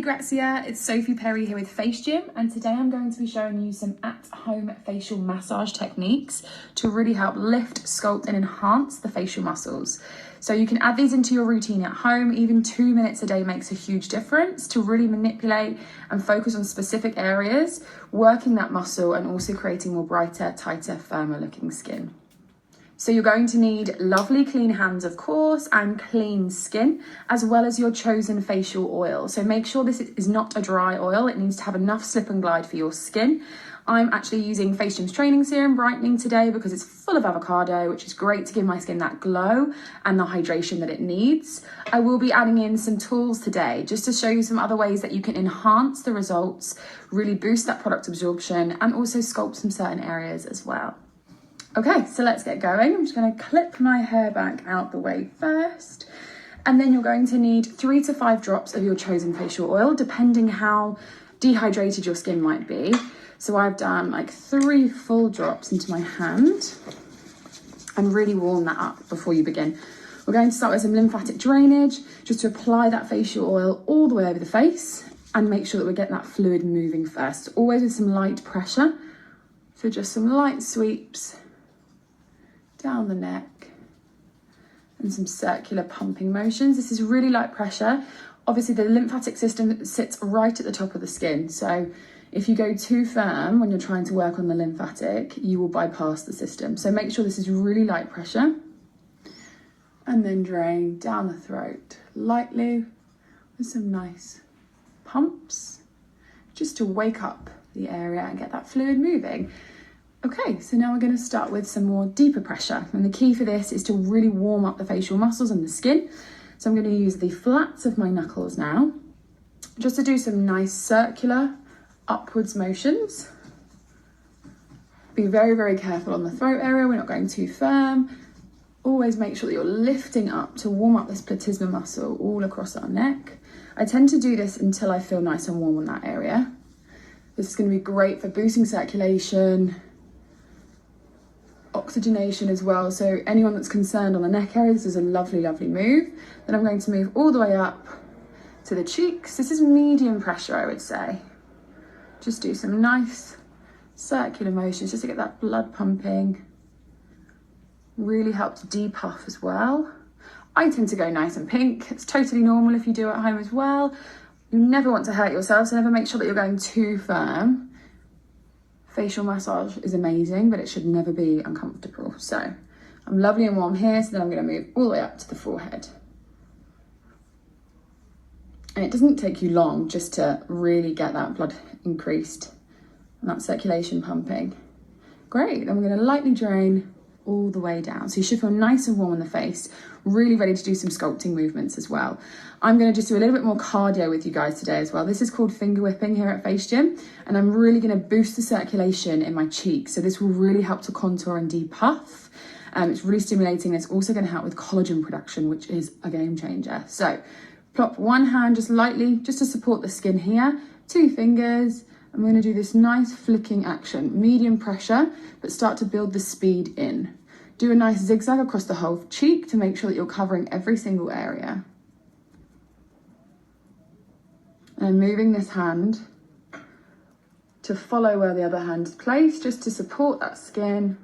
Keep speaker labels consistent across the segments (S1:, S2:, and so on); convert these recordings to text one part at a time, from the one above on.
S1: Grazia, it's Sophie Perry here with Face Gym, and today I'm going to be showing you some at-home facial massage techniques to really help lift, sculpt and enhance the facial muscles. So you can add these into your routine at home. Even 2 minutes a day makes a huge difference to really manipulate and focus on specific areas, working that muscle and also creating more brighter, tighter, firmer looking skin. So you're going to need lovely clean hands, of course, and clean skin, as well as your chosen facial oil. So make sure this is not a dry oil. It needs to have enough slip and glide for your skin. I'm actually using Face Gym's Training Serum Brightening today because it's full of avocado, which is great to give my skin that glow and the hydration that it needs. I will be adding in some tools today just to show you some other ways that you can enhance the results, really boost that product absorption, and also sculpt some certain areas as well. Okay, so let's get going. I'm just going to clip my hair back out the way first. And then you're going to need 3 to 5 drops of your chosen facial oil, depending how dehydrated your skin might be. So I've done like 3 full drops into my hand and really warm that up before you begin. We're going to start with some lymphatic drainage, just to apply that facial oil all the way over the face and make sure that we get that fluid moving first, always with some light pressure. So just some light sweeps down the neck and some circular pumping motions. This is really light pressure. Obviously the lymphatic system sits right at the top of the skin, so if you go too firm when you're trying to work on the lymphatic, you will bypass the system. So make sure this is really light pressure, and then drain down the throat lightly with some nice pumps just to wake up the area and get that fluid moving. Okay, so now we're going to start with some more deeper pressure, and the key for this is to really warm up the facial muscles and the skin. So I'm going to use the flats of my knuckles now, just to do some nice circular upwards motions. Be very, very careful on the throat area, we're not going too firm. Always make sure that you're lifting up to warm up this platysma muscle all across our neck. I tend to do this until I feel nice and warm on that area. This is going to be great for boosting circulation, oxygenation as well. So anyone that's concerned on the neck area, this is a lovely, lovely move. Then I'm going to move all the way up to the cheeks. This is medium pressure, I would say. Just do some nice circular motions just to get that blood pumping. Really help to depuff as well. I tend to go nice and pink. It's totally normal if you do at home as well. You never want to hurt yourself, so never make sure that you're going too firm. Facial massage is amazing, but it should never be uncomfortable. So I'm lovely and warm here, so then I'm going to move all the way up to the forehead. And it doesn't take you long just to really get that blood increased and that circulation pumping. Great, then we're going to lightly drain all the way down. So you should feel nice and warm in the face, really ready to do some sculpting movements as well. I'm going to just do a little bit more cardio with you guys today as well. This is called finger whipping here at Face Gym, and I'm really going to boost the circulation in my cheeks. So this will really help to contour and depuff. It's really stimulating. It's also going to help with collagen production, which is a game changer. So plop one hand just lightly, just to support the skin here, 2 fingers. I'm going to do this nice flicking action, medium pressure, but start to build the speed in. Do a nice zigzag across the whole cheek to make sure that you're covering every single area. And I'm moving this hand to follow where the other hand is placed, just to support that skin.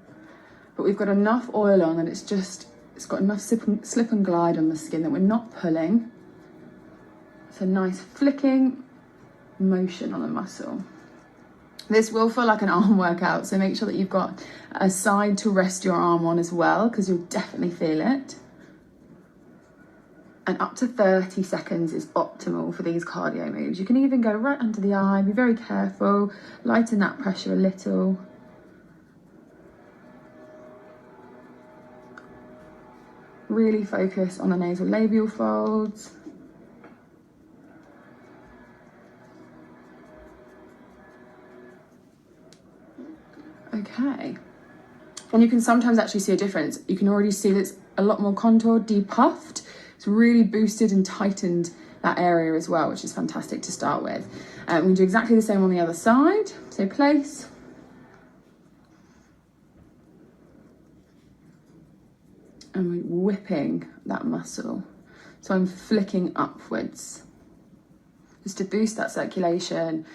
S1: But we've got enough oil on and it's got enough slip and glide on the skin that we're not pulling. It's a nice flicking motion on the muscle. This will feel like an arm workout, so make sure that you've got a side to rest your arm on as well, because you'll definitely feel it. And up to 30 seconds is optimal for these cardio moves. You can even go right under the eye, be very careful, lighten that pressure a little. Really focus on the nasal labial folds. Okay, and you can sometimes actually see a difference. You can already see that it's a lot more contoured, depuffed. It's really boosted and tightened that area as well, which is fantastic to start with. We do exactly the same on the other side. So place. And we're whipping that muscle. So I'm flicking upwards. just to boost that circulation,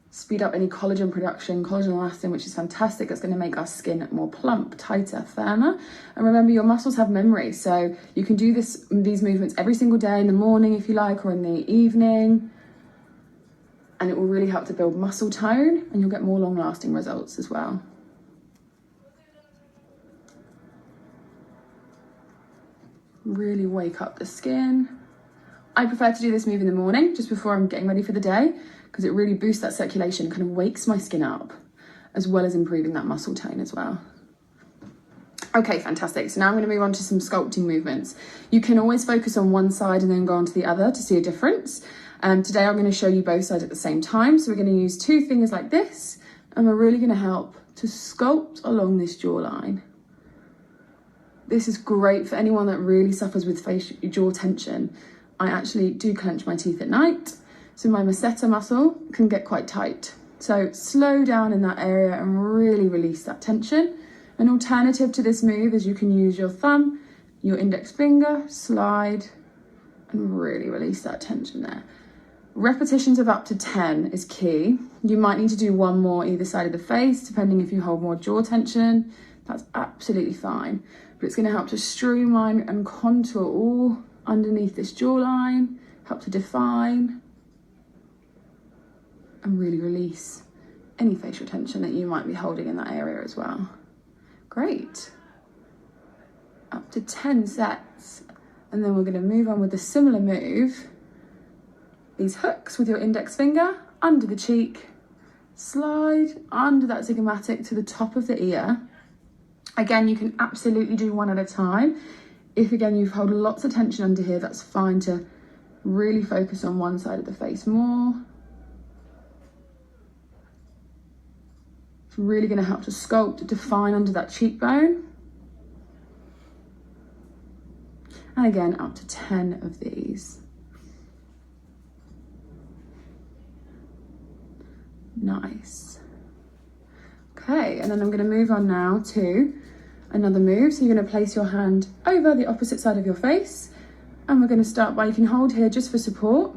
S1: speed up any collagen production, collagen elastin, which is fantastic. It's going to make our skin more plump, tighter, firmer. And remember, your muscles have memory, so you can do these movements every single day, in the morning if you like, or in the evening, and it will really help to build muscle tone, and you'll get more long-lasting results as well. Really wake up the skin. I prefer to do this move in the morning, just before I'm getting ready for the day, because it really boosts that circulation, kind of wakes my skin up, as well as improving that muscle tone as well. Okay, fantastic. So now I'm going to move on to some sculpting movements. You can always focus on one side and then go on to the other to see a difference. Today I'm going to show you both sides at the same time. So we're going to use two fingers like this, and we're really going to help to sculpt along this jawline. This is great for anyone that really suffers with jaw tension. I actually do clench my teeth at night, so my masseter muscle can get quite tight. So slow down in that area and really release that tension. An alternative to this move is you can use your thumb, your index finger, slide, and really release that tension there. Repetitions of up to 10 is key. You might need to do one more either side of the face, depending if you hold more jaw tension. That's absolutely fine. But it's going to help to streamline and contour all underneath this jawline, help to define, and really release any facial tension that you might be holding in that area as well. Great. Up to 10 sets. And then we're going to move on with a similar move. These hooks with your index finger under the cheek, slide under that zygomatic to the top of the ear. Again, you can absolutely do one at a time. If again you've held lots of tension under here, that's fine to really focus on one side of the face more. It's really going to help to sculpt, define under that cheekbone. And again, up to 10 of these. Nice. Okay, and then I'm going to move on now to another move. So you're going to place your hand over the opposite side of your face, and we're going to start by, you can hold here just for support.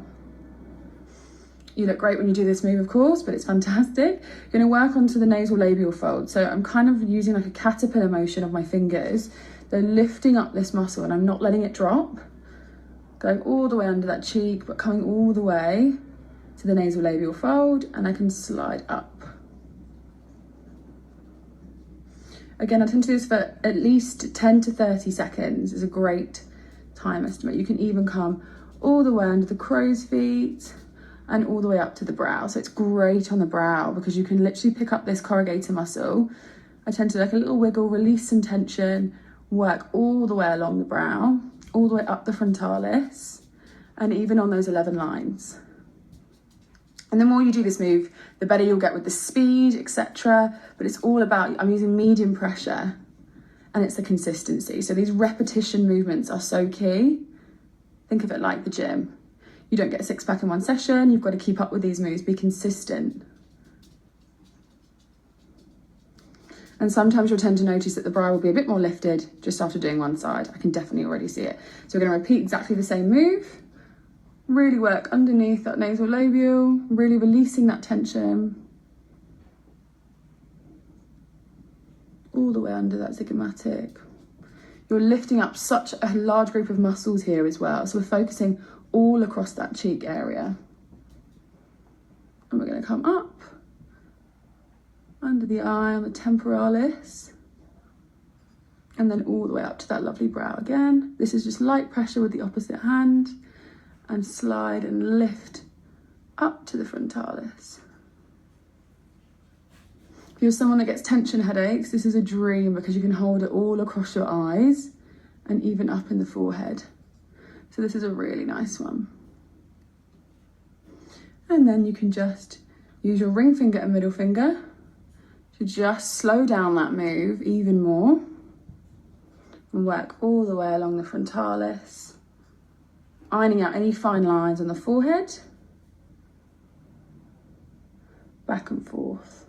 S1: You look great when you do this move, of course, but it's fantastic. You're going to work onto the nasal labial fold. So I'm kind of using like a caterpillar motion of my fingers. They're lifting up this muscle and I'm not letting it drop. Going all the way under that cheek, but coming all the way to the nasal labial fold, and I can slide up. Again, I tend to do this for at least 10 to 30 seconds is a great time estimate. You can even come all the way under the crow's feet and all the way up to the brow. So it's great on the brow because you can literally pick up this corrugator muscle. I tend to like a little wiggle, release some tension, work all the way along the brow, all the way up the frontalis, and even on those 11 lines. And the more you do this move, the better you'll get with the speed, etc. But it's all about, I'm using medium pressure, and it's the consistency. So these repetition movements are so key. Think of it like the gym. You don't get a six-pack in one session. You've got to keep up with these moves, be consistent. And sometimes you'll tend to notice that the brow will be a bit more lifted just after doing one side. I can definitely already see it. So we're going to repeat exactly the same move. Really work underneath that nasal labial, really releasing that tension. All the way under that zygomatic. You're lifting up such a large group of muscles here as well. So we're focusing all across that cheek area. And we're going to come up under the eye on the temporalis. And then all the way up to that lovely brow again. This is just light pressure with the opposite hand. And slide and lift up to the frontalis. If you're someone that gets tension headaches, this is a dream because you can hold it all across your eyes and even up in the forehead. So this is a really nice one. And then you can just use your ring finger and middle finger to just slow down that move even more and work all the way along the frontalis, ironing out any fine lines on the forehead, back and forth.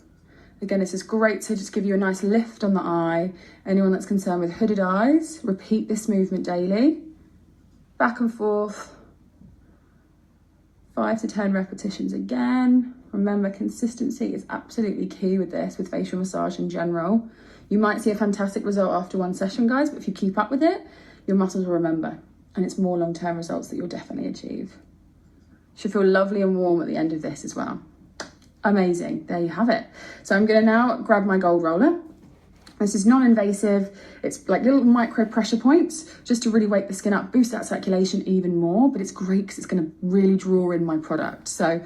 S1: Again, this is great to just give you a nice lift on the eye. Anyone that's concerned with hooded eyes, repeat this movement daily. Back and forth, 5 to 10 repetitions again. Remember, consistency is absolutely key with this, with facial massage in general. You might see a fantastic result after one session, guys, but if you keep up with it, your muscles will remember, and it's more long-term results that you'll definitely achieve. Should feel lovely and warm at the end of this as well. Amazing, there you have it. So I'm gonna now grab my gold roller. This is non-invasive. It's like little micro pressure points just to really wake the skin up, boost that circulation even more, but it's great because it's gonna really draw in my product. So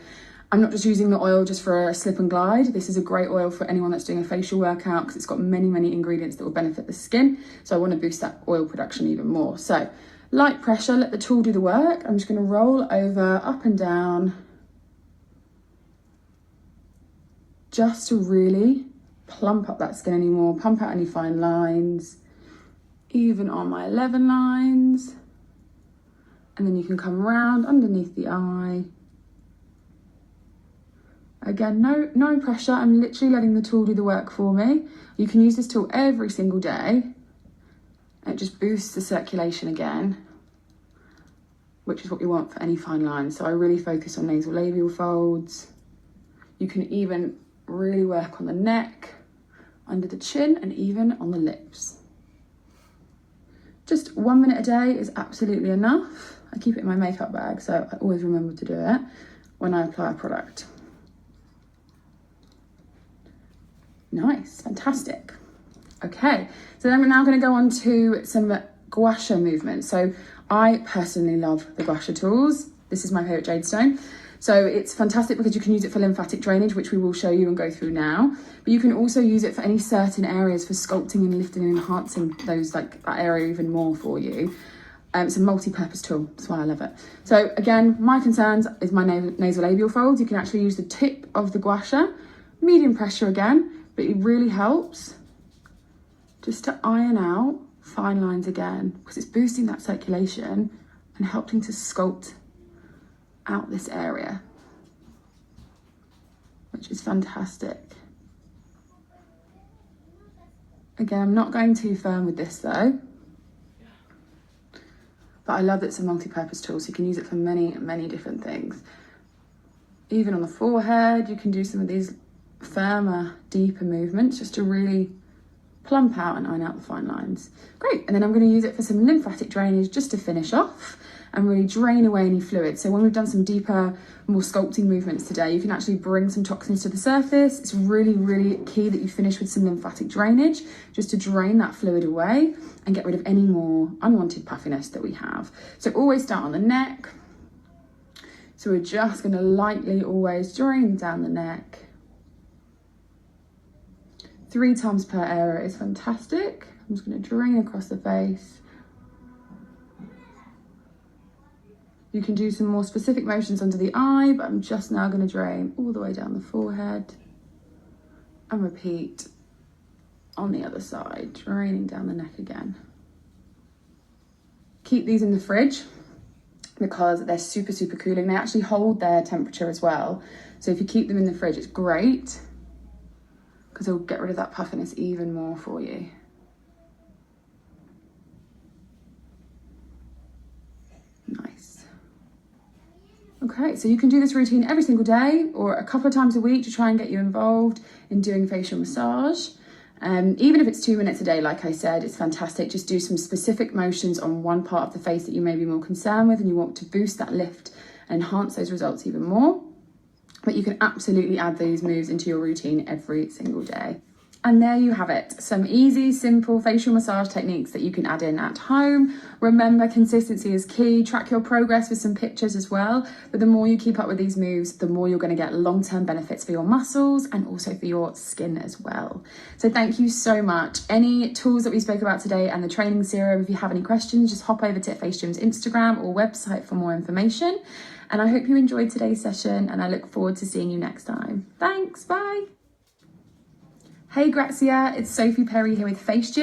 S1: I'm not just using the oil just for a slip and glide. This is a great oil for anyone that's doing a facial workout because it's got many, many ingredients that will benefit the skin. So I want to boost that oil production even more. So light pressure, let the tool do the work. I'm just going to roll over, up and down, just to really plump up that skin anymore, pump out any fine lines, even on my 11 lines. And then you can come around underneath the eye. Again, no pressure. I'm literally letting the tool do the work for me. You can use this tool every single day. It just boosts the circulation again, which is what we want for any fine lines. So I really focus on nasal labial folds. You can even really work on the neck, under the chin, and even on the lips. Just 1 minute a day is absolutely enough. I keep it in my makeup bag, so I always remember to do it when I apply a product. Nice, fantastic. Okay, so then we're now going to go on to some gua sha movements. So I personally love the gua sha tools. This is my favorite jade stone. So it's fantastic because you can use it for lymphatic drainage, which we will show you and go through now. But you can also use it for any certain areas for sculpting and lifting and enhancing those, like that area even more for you. It's a multi-purpose tool, that's why I love it. So again, my concerns is my nasolabial folds. You can actually use the tip of the gua sha, medium pressure again, but it really helps just to iron out fine lines again because it's boosting that circulation and helping to sculpt out this area, which is fantastic. Again, I'm not going too firm with this though, but I love that it's a multi-purpose tool, so you can use it for many, many different things. Even on the forehead, you can do some of these firmer, deeper movements just to really plump out and iron out the fine lines. Great, and then I'm going to use it for some lymphatic drainage just to finish off and really drain away any fluid. So when we've done some deeper, more sculpting movements today, you can actually bring some toxins to the surface. It's really, really key that you finish with some lymphatic drainage just to drain that fluid away and get rid of any more unwanted puffiness that we have. So always start on the neck. So we're just going to lightly always drain down the neck. 3 times per area is fantastic. I'm just going to drain across the face. You can do some more specific motions under the eye, but I'm just now going to drain all the way down the forehead and repeat on the other side, draining down the neck again. Keep these in the fridge because they're super, super cooling. They actually hold their temperature as well. So if you keep them in the fridge, it's great because it'll get rid of that puffiness even more for you. Nice. Okay, so you can do this routine every single day or a couple of times a week to try and get you involved in doing facial massage. Even if it's 2 minutes a day, like I said, it's fantastic. Just do some specific motions on one part of the face that you may be more concerned with and you want to boost that lift and enhance those results even more. But you can absolutely add these moves into your routine every single day. And there you have it, some easy, simple facial massage techniques that you can add in at home. Remember, consistency is key. Track your progress with some pictures as well. But the more you keep up with these moves, the more you're going to get long-term benefits for your muscles and also for your skin as well. So thank you so much. Any tools that we spoke about today and the training serum, if you have any questions, just hop over to FaceGym's Instagram or website for more information. And I hope you enjoyed today's session and I look forward to seeing you next time. Thanks, bye. Hey Grazia, it's Sophie Perry here with FaceGym.